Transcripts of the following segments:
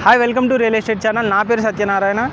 Hi welcome to real estate channel. నా పేరు సత్యనారాయణ.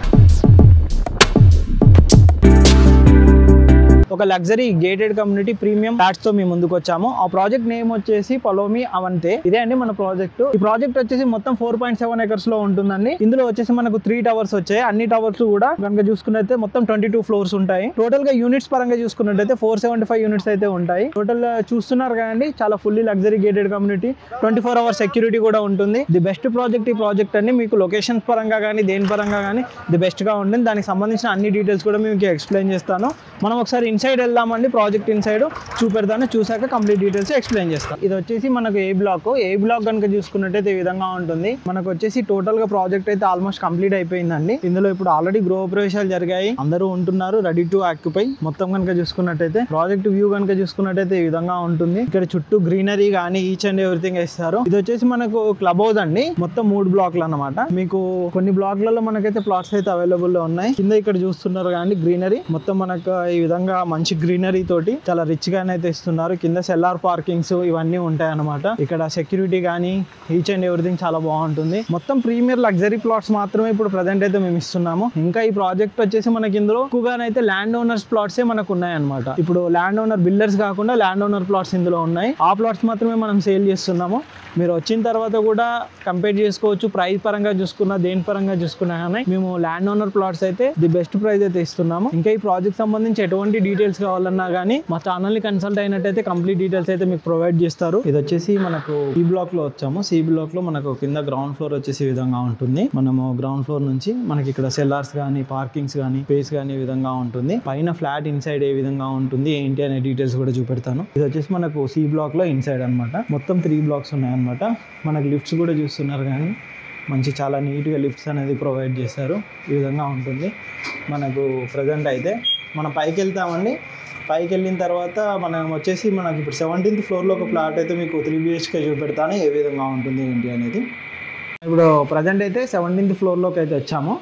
ఒక luxury gated community premium flats తో మేము ముందుకు వచ్చాము. ఆ ప్రాజెక్ట్ నేమ్ వచ్చేసి పలోమి అవంతే. ఇదే అండి మన ప్రాజెక్ట్. ఈ ప్రాజెక్ట్ వచ్చేసి మొత్తం 4.7 acres లో ఉంటుందండి. ఇందులో వచ్చేసి మనకు 3 towers వచ్చాయి. అన్ని టవర్స్ కూడా కనుక చూసుకున్నట్లయితే మొత్తం 22 floors ఉంటాయి. టోటల్ గా యూనిట్స్ పరంగా చూసుకున్నట్లయితే 475 units అయితే ఉంటాయి. టోటల్ చూస్తున్నారు కదండి, చాలా fully luxury gated community. 24 hours security కూడా ఉంటుంది. ది బెస్ట్ ప్రాజెక్ట్ ఈ ప్రాజెక్ట్ అండి. మీకు లొకేషన్స్ పరంగా కానీ దేని పరంగా కానీ ది బెస్ట్ గా ఉంటుంది. దానికి సంబంధించిన అన్ని డీటెయిల్స్ కూడా మీకు ఎక్స్ప్లెయిన్ చేస్తాను. మనం ఒకసారి ఇన్సైడ్ వెళ్దామండి. ప్రాజెక్ట్ ఇన్సైడ్ చూపెడతాను, చూసాక కంప్లీట్ డీటెయిల్స్ ఎక్స్ప్లెయిన్ చేస్తాను. ఇది వచ్చేసి మనకు ఏ బ్లాక్ కనుక చూసుకున్నట్టయితే ఈ విధంగా ఉంటుంది. మనకు వచ్చేసి టోటల్ గా ప్రాజెక్ట్ అయితే ఆల్మోస్ట్ కంప్లీట్ అయిపోయిందండి. ఇందులో ఇప్పుడు ఆల్రెడీ గృహ ప్రవేశాలు జరిగాయి, అందరూ ఉంటున్నారు రెడీ టు ఆక్యుపై. మొత్తం కనుక చూసుకున్నట్టయితే ప్రాజెక్ట్ వ్యూ కనుక చూసుకున్నట్టయితే ఈ విధంగా ఉంటుంది. ఇక్కడ చుట్టూ గ్రీనరీ కానీ ఈచ్ అండ్ ఎవ్రీథింగ్ వేస్తారు. ఇది వచ్చేసి మనకు క్లబ్ హౌస్ అండి. మొత్తం 3 బ్లాక్లు అన్నమాట. మీకు కొన్ని బ్లాక్లలో మనకైతే ప్లాట్స్ అయితే అవైలబుల్ లో ఉన్నాయి. కింద ఇక్కడ చూస్తున్నారు కానీ గ్రీనరీ మొత్తం మనకు ఈ విధంగా మంచి గ్రీనరీ తోటి చాలా రిచ్ గానైతే ఇస్తున్నారు. కింద సెల్లార్ పార్కింగ్స్ ఇవన్నీ ఉంటాయి అన్నమాట. ఇక్కడ సెక్యూరిటీ కానీ ఈచ్ అండ్ ఎవ్రీథింగ్ చాలా బాగుంటుంది. మొత్తం ప్రీమియర్ లగ్జరీ ప్లాట్స్ మాత్రమే ఇప్పుడు ప్రజెంట్ అయితే మేము ఇస్తున్నాము. ఇంకా ఈ ప్రాజెక్ట్ వచ్చేసి మనకి ఇందులో ఎక్కువగానైతే ల్యాండ్ ఓనర్స్ ప్లాట్సే మనకు ఉన్నాయి అనమాట. ఇప్పుడు ల్యాండ్ ఓనర్ బిల్డర్స్ కాకుండా ల్యాండ్ ఓనర్ ప్లాట్స్ ఇందులో ఉన్నాయి. ఆ ప్లాట్స్ మాత్రమే మనం సేల్ చేస్తున్నాము. మీరు వచ్చిన తర్వాత కూడా కంపేర్ చేసుకోవచ్చు. ప్రైస్ పరంగా చూసుకున్నా దేని పరంగా చూసుకున్నా కానీ మేము ల్యాండ్ ఓనర్ ప్లాట్స్ అయితే ది బెస్ట్ ప్రైస్ అయితే ఇస్తున్నాము. ఇంకా ఈ ప్రాజెక్ట్ సంబంధించి ఎటువంటి డీటెయిల్స్ కావాలన్నా కానీ మా ఛానల్ ని కన్సల్ట్ అయినట్టయితే కంప్లీట్ డీటెయిల్స్ అయితే మీకు ప్రొవైడ్ చేస్తారు. ఇది వచ్చేసి మనకు సి బ్లాక్ లో వచ్చాము. సి బ్లాక్ లో మనకు కింద గ్రౌండ్ ఫ్లోర్ వచ్చేసి ఈ విధంగా ఉంటుంది. మనము గ్రౌండ్ ఫ్లోర్ నుంచి మనకి ఇక్కడ సెల్లార్స్ కానీ పార్కింగ్స్ కానీ స్పేస్ కానీ ఈ విధంగా ఉంటుంది. పైన ఫ్లాట్ ఇన్సైడ్ ఏ విధంగా ఉంటుంది ఏంటి అనే డీటెయిల్స్ కూడా చూపెడతాను. ఇది వచ్చేసి మనకు సి బ్లాక్ లో ఇన్సైడ్ అనమాట. మొత్తం 3 blocks ఉన్నాయి అనమాట. మనకు లిఫ్ట్స్ కూడా చూస్తున్నారు కానీ మంచి చాలా నీట్గా లిఫ్ట్స్ అనేది ప్రొవైడ్ చేశారు. ఈ విధంగా ఉంటుంది. మనకు ప్రజెంట్ అయితే మనం పైకి వెళ్తామండి. పైకి వెళ్ళిన తర్వాత మనం వచ్చేసి మనకి ఇప్పుడు 17th floor లో ఒక ప్లాట్ అయితే మీకు 3 BHK చూపెడతాను ఏ విధంగా ఉంటుంది ఏంటి అనేది. ఇప్పుడు ప్రజెంట్ అయితే 17th floor లోకి అయితే వచ్చాము.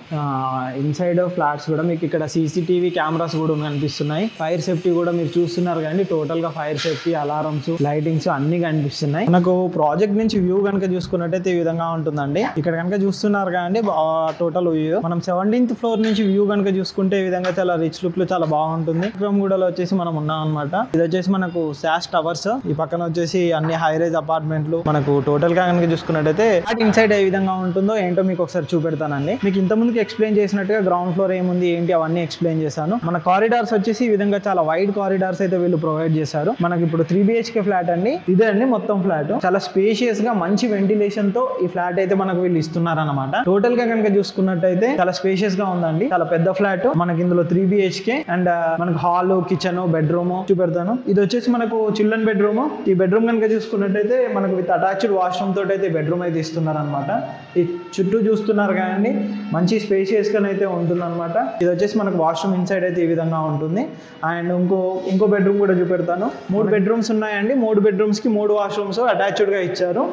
ఇన్సైడ్ ఫ్లాట్స్ కూడా మీకు ఇక్కడ CCTV కెమెరాస్ కూడా కనిపిస్తున్నాయి. ఫైర్ సేఫ్టీ కూడా మీరు చూస్తున్నారు కానీ టోటల్ గా ఫైర్ సేఫ్టీ, అలారమ్స్, లైటింగ్స్ అన్ని కనిపిస్తున్నాయి. మనకు ప్రాజెక్ట్ నుంచి వ్యూ కనుక చూసుకున్నట్టయితే ఈ విధంగా ఉంటుందండి. ఇక్కడ కనుక చూస్తున్నారు కానీ టోటల్ వ్యూ మనం 17th floor నుంచి వ్యూ కనుక చూసుకుంటే ఈ విధంగా చాలా రిచ్ లుక్ లో చాలా బాగుంటుంది. విక్రమ్గూడలో వచ్చేసి మనం ఉన్నాం అనమాట. ఇది వచ్చేసి మనకు శాష్ టవర్స్. ఈ పక్కన వచ్చేసి అన్ని హై రైజ్ అపార్ట్మెంట్లు. మనకు టోటల్ గా కనుక చూసుకున్నట్టయితే ఇన్సైడ్ విధంగా ఉంటుందో ఏంటో మీకు ఒకసారి చూపెడతానండి. మీకు ఇంత ముందుకు ఎక్స్ప్లెయిన్ చేసినట్టుగా గ్రౌండ్ ఫ్లోర్ ఏముంది ఏంటి అవన్నీ ఎక్స్ప్లెయిన్ చేశాను. మన కారిడార్స్ వచ్చేసి ఈ విధంగా చాలా వైడ్ కారిడార్స్ అయితే వీళ్ళు ప్రొవైడ్ చేశారు. మనకి ఇప్పుడు 3 BHK ఫ్లాట్ అండి. ఇదే అండి మొత్తం ఫ్లాట్. చాలా స్పేషియస్ గా మంచి వెంటిలేషన్ తో ఈ ఫ్లాట్ అయితే మనకు వీళ్ళు ఇస్తున్నారు అనమాట. టోటల్ గా కనుక చూసుకున్నట్టయితే చాలా స్పేషియస్ గా ఉందండి. చాలా పెద్ద ఫ్లాట్. మనకి ఇందులో 3 BHK అండ్ మనకు హాల్, కిచెన్, బెడ్రూమ్ చూపెడతాను. ఇది వచ్చేసి మనకు చిల్డ్రన్ బెడ్రూమ్. ఈ బెడ్రూమ్ కనుక చూసుకున్నట్టయితే మనకు విత్ అటాచ్డ్ వాష్రూమ్ తోటి అయితే బెడ్రూమ్ అయితే ఇస్తున్నారు అనమాట. ఈ చుట్టూ చూస్తున్నారు కానీ మంచి స్పేషియస్ గా అయితే ఉంటుంది అనమాట. ఇది వచ్చేసి మనకు వాష్రూమ్ ఇన్సైడ్ అయితే ఈ విధంగా ఉంటుంది. అండ్ ఇంకో బెడ్రూమ్ కూడా చూపెడతాను. 3 bedrooms ఉన్నాయండి. 3 bedrooms కి 3 washrooms అటాచ్డ్ గా ఇచ్చారు.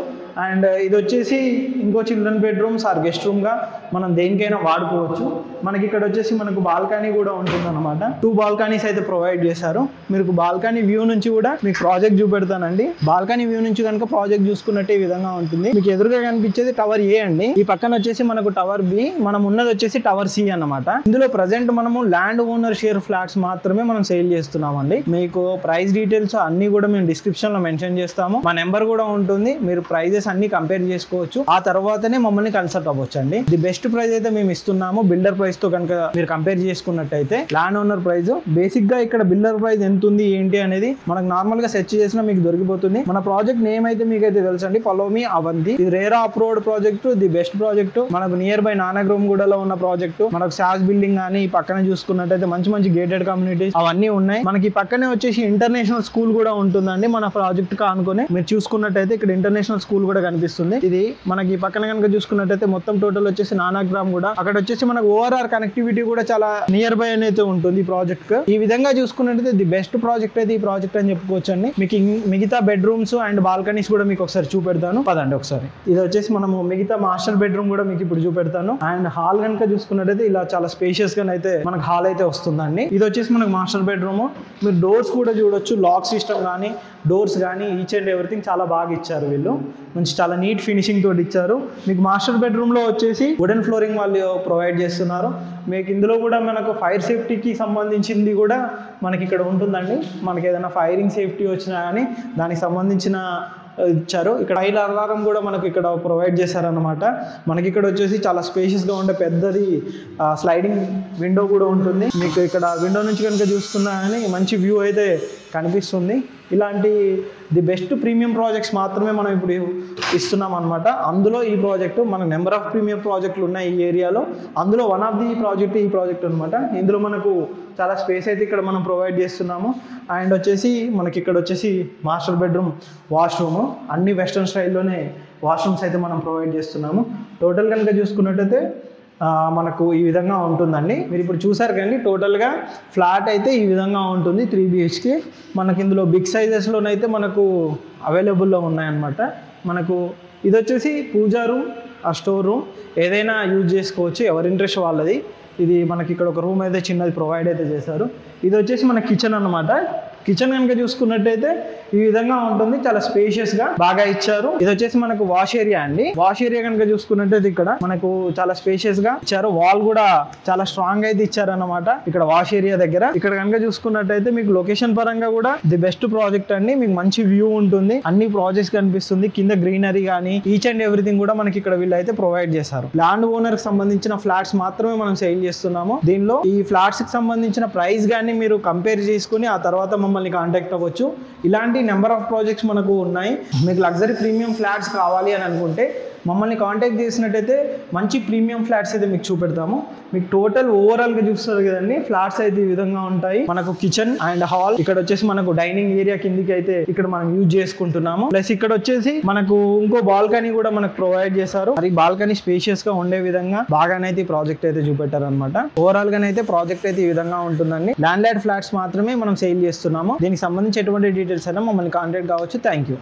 అండ్ ఇది వచ్చేసి ఇంకో children bedrooms or guest room గా మనం దేనికైనా వాడుకోవచ్చు. మనకి ఇక్కడ వచ్చేసి మనకు బాల్కనీ కూడా ఉంటుంది అనమాట. 2 balconies అయితే ప్రొవైడ్ చేశారు. మీరు బాల్కనీ వ్యూ నుంచి కూడా మీకు ప్రాజెక్ట్ చూపెడతానండి. బాల్కనీ వ్యూ నుంచి కనుక ప్రాజెక్ట్ చూసుకున్నట్టే ఈ విధంగా ఉంటుంది. మీకు ఎదురుగా కనిపించేది టవర్ ఏ అండి. ఈ పక్కన వచ్చేసి మనకు టవర్ బి. మనం ఉన్నది వచ్చేసి టవర్ సి అన్నమాట. ఇందులో ప్రజెంట్ మనము ల్యాండ్ ఓనర్ షేర్ ఫ్లాట్స్ మాత్రమే మనం సేల్ చేస్తున్నామండి. మీకు ప్రైస్ డీటెయిల్స్ అన్ని కూడా మేము డిస్క్రిప్షన్ లో మెన్షన్ చేస్తాము. మా నెంబర్ కూడా ఉంటుంది. మీరు ప్రైజెస్ అన్ని కంపేర్ చేసుకోవచ్చు. ఆ తర్వాతనే మమ్మల్ని కన్సల్ట్ అవ్వచ్చు అండి. ది బెస్ట్ ప్రైస్ అయితే మేము ఇస్తున్నాము. బిల్డర్ ప్రైస్ తో కనుక మీరు కంపేర్ చేసుకున్నట్టయితే ల్యాండ్ ఓనర్ ప్రైస్ బేసిక్ గా ఇక్కడ బిల్డర్ ప్రైస్ ఎంత ఉంది ఏంటి అనేది మనకు నార్మల్ గా సెర్చ్ చేసినా మీకు దొరికిపోతుంది. మన ప్రాజెక్ట్ నేమ్ అయితే మీకైతే తెలుసండి, పలోమి అవంతి. ఇది RERA approved project, the best project. మనకు నియర్ బై నానగ్రోమ్గూడలో ఉన్న ప్రాజెక్ట్. మనకు శాస్ బిల్డింగ్ కానీ ఈ పక్కన చూసుకున్నట్టయితే మంచి మంచి గేటెడ్ కమ్యూనిటీస్ అవన్నీ ఉన్నాయి. మనకి పక్కనే వచ్చేసి ఇంటర్నేషనల్ స్కూల్ కూడా ఉంటుందండి. మన ప్రాజెక్ట్ కా అనుకుని మీరు చూసుకున్నట్టయితే ఇక్కడ ఇంటర్నేషనల్ స్కూల్ కూడా కనిపిస్తుంది. ఇది మనకి పక్కన కనుక చూసుకున్నట్టయితే మొత్తం టోటల్ వచ్చేసి నానాగ్రామ్ కూడా. అక్కడ వచ్చేసి మనకు ORR కనెక్టివిటీ కూడా చాలా నియర్ బై అయితే ఉంటుంది ఈ ప్రాజెక్ట్. ఈ విధంగా చూసుకున్నట్టయితే ది బెస్ట్ ప్రాజెక్ట్ అయితే ఈ ప్రాజెక్ట్ అని చెప్పుకోవచ్చు అండి. మీకు మిగతా బెడ్రూమ్స్ అండ్ బాల్కనీస్ కూడా మీకు ఒకసారి చూపెడతాను పదండి ఒకసారి. ఇది వచ్చేసి మనము మిగతా మాస్టర్ బెడ్రూమ్ కూడా మీకు ఇప్పుడు చూపెడతాను. అండ్ హాల్ కనుక చూసుకున్నట్టయితే ఇలా చాలా స్పేషియస్ గా అయితే మనకు హాల్ అయితే వస్తుందండి. ఇది వచ్చేసి మనకు మాస్టర్ బెడ్రూమ్. మీరు డోర్స్ కూడా చూడొచ్చు. లాక్ సిస్టమ్ కానీ డోర్స్ కానీ ఈచ్ అండ్ ఎవ్రీథింగ్ చాలా బాగా ఇచ్చారు వీళ్ళు. మంచి చాలా నీట్ ఫినిషింగ్ తోటి ఇచ్చారు. మీకు మాస్టర్ బెడ్రూమ్లో వచ్చేసి వుడెన్ ఫ్లోరింగ్ వాళ్ళు ప్రొవైడ్ చేస్తున్నారు. మీకు ఇందులో కూడా మనకు ఫైర్ సేఫ్టీకి సంబంధించింది కూడా మనకి ఇక్కడ ఉంటుందండి. మనకి ఏదైనా ఫైరింగ్ సేఫ్టీ వచ్చినా కానీ దానికి సంబంధించిన ఇచ్చారు. ఇక్కడ ఫైర్ అలారం కూడా మనకు ఇక్కడ ప్రొవైడ్ చేశారనమాట. మనకి ఇక్కడ వచ్చేసి చాలా స్పేషియస్గా ఉండే పెద్దది స్లైడింగ్ విండో కూడా ఉంటుంది. మీకు ఇక్కడ విండో నుంచి కనుక చూస్తున్నా కానీ మంచి వ్యూ అయితే కనిపిస్తుంది. ఇలాంటి ది బెస్ట్ ప్రీమియం ప్రాజెక్ట్స్ మాత్రమే మనం ఇప్పుడు ఇస్తున్నాం అనమాట. అందులో ఈ ప్రాజెక్టు మన నెంబర్ ఆఫ్ ప్రీమియం ప్రాజెక్టులు ఉన్నాయి ఈ ఏరియాలో. అందులో వన్ ఆఫ్ ది ప్రాజెక్ట్ ఈ ప్రాజెక్ట్ అనమాట. ఇందులో మనకు చాలా స్పేస్ అయితే ఇక్కడ మనం ప్రొవైడ్ చేస్తున్నాము. అండ్ వచ్చేసి మనకి ఇక్కడ వచ్చేసి మాస్టర్ బెడ్రూమ్ వాష్రూమ్ అన్ని వెస్ట్రన్ స్టైల్లోనే వాష్రూమ్స్ అయితే మనం ప్రొవైడ్ చేస్తున్నాము. టోటల్ కనుక చూసుకున్నట్టయితే మనకు ఈ విధంగా ఉంటుందండి. మీరు ఇప్పుడు చూసారు కానీ టోటల్గా ఫ్లాట్ అయితే ఈ విధంగా ఉంటుంది 3 BHK. మనకి ఇందులో బిగ్ సైజెస్లోనైతే మనకు అవైలబుల్లో ఉన్నాయన్నమాట. మనకు ఇది వచ్చేసి పూజా రూమ్, ఆ స్టోర్ రూమ్ ఏదైనా యూజ్ చేసుకోవచ్చు, ఎవరి ఇంట్రెస్ట్ వాళ్ళది. ఇది మనకి ఇక్కడ ఒక రూమ్ అయితే చిన్నది ప్రొవైడ్ అయితే చేశారు. ఇది వచ్చేసి మన కిచెన్ అన్నమాట. కిచెన్ కనుక చూసుకున్నట్టయితే ఈ విధంగా ఉంటుంది, చాలా స్పేషియస్గా బాగా ఇచ్చారు. ఇది వచ్చేసి మనకు వాష్ ఏరియా అండి. వాష్ ఏరియా కనుక చూసుకున్నట్టయితే ఇక్కడ మనకు చాలా స్పేషియస్గా ఇచ్చారు. వాల్ కూడా చాలా స్ట్రాంగ్ అయితే ఇచ్చారన్నమాట ఇక్కడ వాష్ ఏరియా దగ్గర. ఇక్కడ కనుక చూసుకున్నట్టయితే మీకు లొకేషన్ పరంగా కూడా ది బెస్ట్ ప్రాజెక్ట్ అండి. మీకు మంచి వ్యూ ఉంటుంది, అన్ని ప్రాజెక్ట్స్ కనిపిస్తుంది, కింద గ్రీనరీ కానీ ఈచ్ అండ్ ఎవ్రీథింగ్ కూడా మనకి ఇక్కడ వీళ్ళు అయితే ప్రొవైడ్ చేశారు. ల్యాండ్ ఓనర్ కి సంబంధించిన ఫ్లాట్స్ మాత్రమే మనం సేల్ చేస్తున్నాము. దీనిలో ఈ ఫ్లాట్స్ కి సంబంధించిన ప్రైస్ కానీ మీరు కంపేర్ చేసుకుని ఆ తర్వాత మమ్మల్ని కాంటాక్ట్ అవ్వచ్చు. ఇలాంటి నెంబర్ ఆఫ్ ప్రాజెక్ట్స్ మనకు ఉన్నాయి. మీకు లగ్జరీ ప్రీమియం ఫ్లాట్స్ కావాలి అని అనుకుంటే మమ్మల్ని కాంటాక్ట్ చేసినట్టయితే మంచి ప్రీమియం ఫ్లాట్స్ అయితే మీకు చూపెడతాము. మీకు టోటల్ ఓవరాల్గా చూస్తారు కదండి, ఫ్లాట్స్ అయితే ఈ విధంగా ఉంటాయి. మనకు కిచెన్ అండ్ హాల్, ఇక్కడ వచ్చేసి మనకు డైనింగ్ ఏరియా కిందికి అయితే ఇక్కడ మనం యూజ్ చేసుకుంటున్నాము. ప్లస్ ఇక్కడ వచ్చేసి మనకు ఇంకో బాల్కనీ కూడా మనకు ప్రొవైడ్ చేశారు. మరి బాల్కనీ స్పేషియస్ గా ఉండే విధంగా బాగానైతే ఈ ప్రాజెక్ట్ అయితే చూపెట్టారు అనమాట. ఓవరాల్ గానైతే ప్రాజెక్ట్ అయితే ఈ విధంగా ఉంటుందండి. ల్యాండ్ లైడ్ ఫ్లాట్స్ మాత్రమే మనం సేల్ చేస్తున్నాము. దీనికి సంబంధించి ఎటువంటి డీటెయిల్స్ అయినా మమ్మల్ని కాంటాక్ట్ కావచ్చు. Thank you.